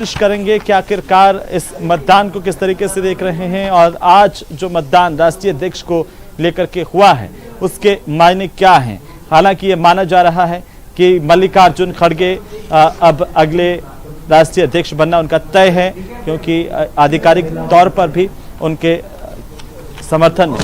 कोशिश करेंगे कि आखिरकार इस मतदान को किस तरीके से देख रहे हैं और आज जो मतदान राष्ट्रीय अध्यक्ष को लेकर के हुआ है उसके मायने क्या हैं। हालांकि ये माना जा रहा है कि मल्लिकार्जुन खड़गे अब अगले राष्ट्रीय अध्यक्ष बनना उनका तय है, क्योंकि आधिकारिक तौर पर भी उनके समर्थन में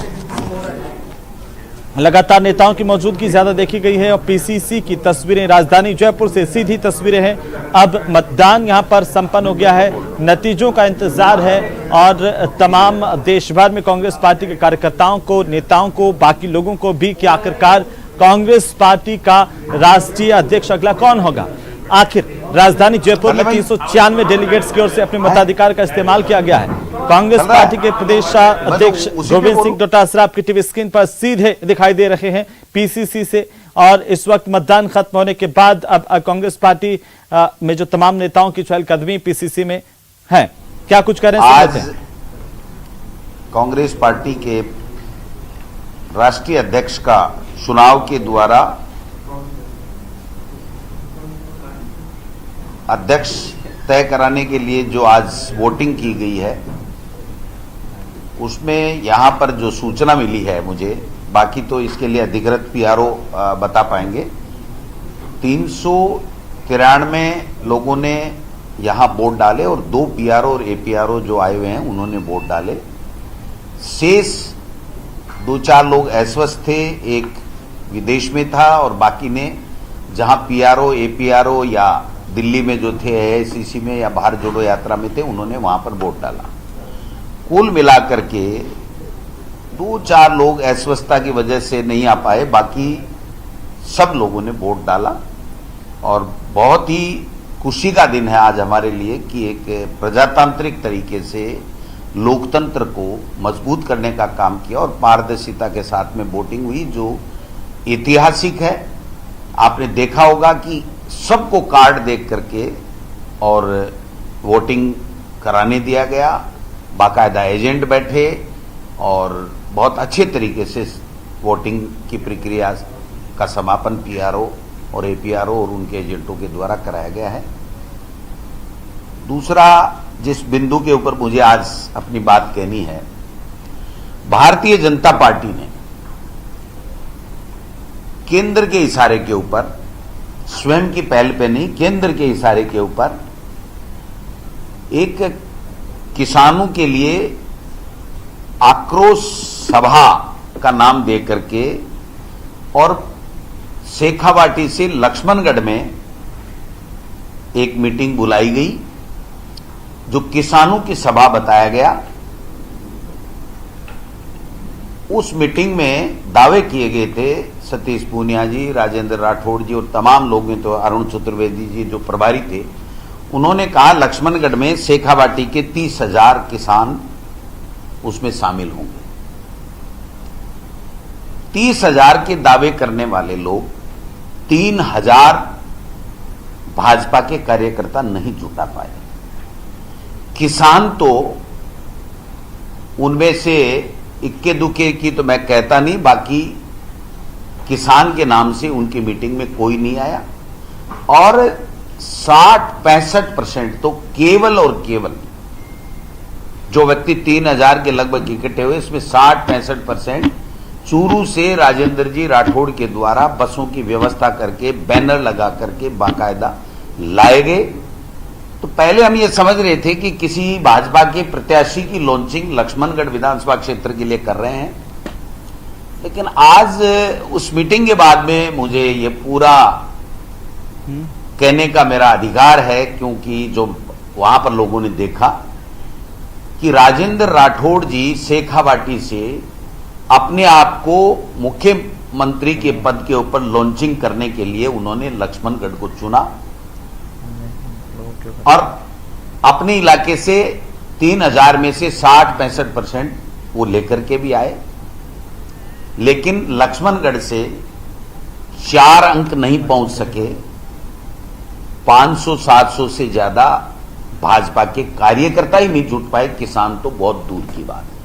लगातार नेताओं की मौजूदगी ज्यादा देखी गई है और पीसीसी की तस्वीरें राजधानी जयपुर से सीधी तस्वीरें हैं। अब मतदान यहां पर संपन्न हो गया है, नतीजों का इंतजार है और तमाम देश भर में कांग्रेस पार्टी के कार्यकर्ताओं को, नेताओं को, बाकी लोगों को भी कि आखिरकार कांग्रेस पार्टी का राष्ट्रीय अध्यक्ष अगला कौन होगा। आखिर राजधानी जयपुर में 396 डेलीगेट्स की ओर से अपने मताधिकार का इस्तेमाल किया गया है। कांग्रेस पार्टी के प्रदेश अध्यक्ष गोविंद सिंह डोटासरा आपकी टीवी स्क्रीन पर सीधे दिखाई दे रहे हैं पीसीसी से। और इस वक्त मतदान खत्म होने के बाद अब कांग्रेस पार्टी में जो तमाम नेताओं की चहलकदमी पीसीसी में है, क्या कुछ करें? आज कांग्रेस पार्टी के राष्ट्रीय अध्यक्ष का चुनाव के द्वारा अध्यक्ष तय कराने के लिए जो आज वोटिंग की गई है, उसमें यहां पर जो सूचना मिली है मुझे, बाकी तो इसके लिए अधिकृत पीआरओ बता पाएंगे, 393 लोगों ने यहां वोट डाले और 2 पीआरओ और एपीआरओ जो आए हुए हैं उन्होंने वोट डाले। शेष 2-4 लोग अस्वस्थ थे, एक विदेश में था और बाकी ने जहां पीआरओ एपीआरओ या दिल्ली में जो थे एआईसीसी में या भारत जोड़ो यात्रा में थे, उन्होंने वहां पर वोट डाला। कुल मिलाकर के 2-4 लोग अस्वस्थता की वजह से नहीं आ पाए, बाकी सब लोगों ने वोट डाला। और बहुत ही खुशी का दिन है आज हमारे लिए कि एक प्रजातांत्रिक तरीके से लोकतंत्र को मजबूत करने का काम किया और पारदर्शिता के साथ में वोटिंग हुई, जो ऐतिहासिक है। आपने देखा होगा कि सबको कार्ड देख करके और वोटिंग कराने दिया गया, बाकायदा एजेंट बैठे और बहुत अच्छे तरीके से वोटिंग की प्रक्रिया का समापन पीआरओ और एपीआरओ और उनके एजेंटों के द्वारा कराया गया है। दूसरा जिस बिंदु के ऊपर मुझे आज अपनी बात कहनी है, भारतीय जनता पार्टी ने केंद्र के इशारे के ऊपर, स्वयं की पहल पे नहीं, केंद्र के इशारे के ऊपर एक किसानों के लिए आक्रोश सभा का नाम दे करके और शेखावाटी से लक्ष्मणगढ़ में एक मीटिंग बुलाई गई, जो किसानों की सभा बताया गया। उस मीटिंग में दावे किए गए थे, सतीश पूनिया जी, राजेंद्र राठौड़ जी और तमाम लोग में, तो अरुण चतुर्वेदी जी जो प्रभारी थे, उन्होंने कहा लक्ष्मणगढ़ में शेखावाटी के 30,000 किसान उसमें शामिल होंगे। 30,000 के दावे करने वाले लोग 3,000 भाजपा के कार्यकर्ता नहीं जुटा पाए। किसान तो उनमें से इक्के दुक्के की तो मैं कहता नहीं, बाकी किसान के नाम से उनकी मीटिंग में कोई नहीं आया। और 60-65% तो केवल और केवल जो व्यक्ति 3,000 के लगभग इकट्ठे हुए, इसमें 60-65% चूरू से राजेंद्र जी राठौड़ के द्वारा बसों की व्यवस्था करके, बैनर लगा करके बाकायदा लाए गए। तो पहले हम ये समझ रहे थे कि किसी भाजपा के प्रत्याशी की लॉन्चिंग लक्ष्मणगढ़ विधानसभा क्षेत्र के लिए कर रहे हैं, लेकिन आज उस मीटिंग के बाद में मुझे ये पूरा कहने का मेरा अधिकार है, क्योंकि जो वहां पर लोगों ने देखा कि राजेंद्र राठौड़ जी शेखावाटी से अपने आप को मुख्यमंत्री के पद के ऊपर लॉन्चिंग करने के लिए उन्होंने लक्ष्मणगढ़ को चुना और अपने इलाके से 3,000 में से 60-65% वो लेकर के भी आए। लेकिन लक्ष्मणगढ़ से 4 अंक नहीं पहुंच सके। 500-700 से ज्यादा भाजपा के कार्यकर्ता ही नहीं जुट पाए, किसान तो बहुत दूर की बात है।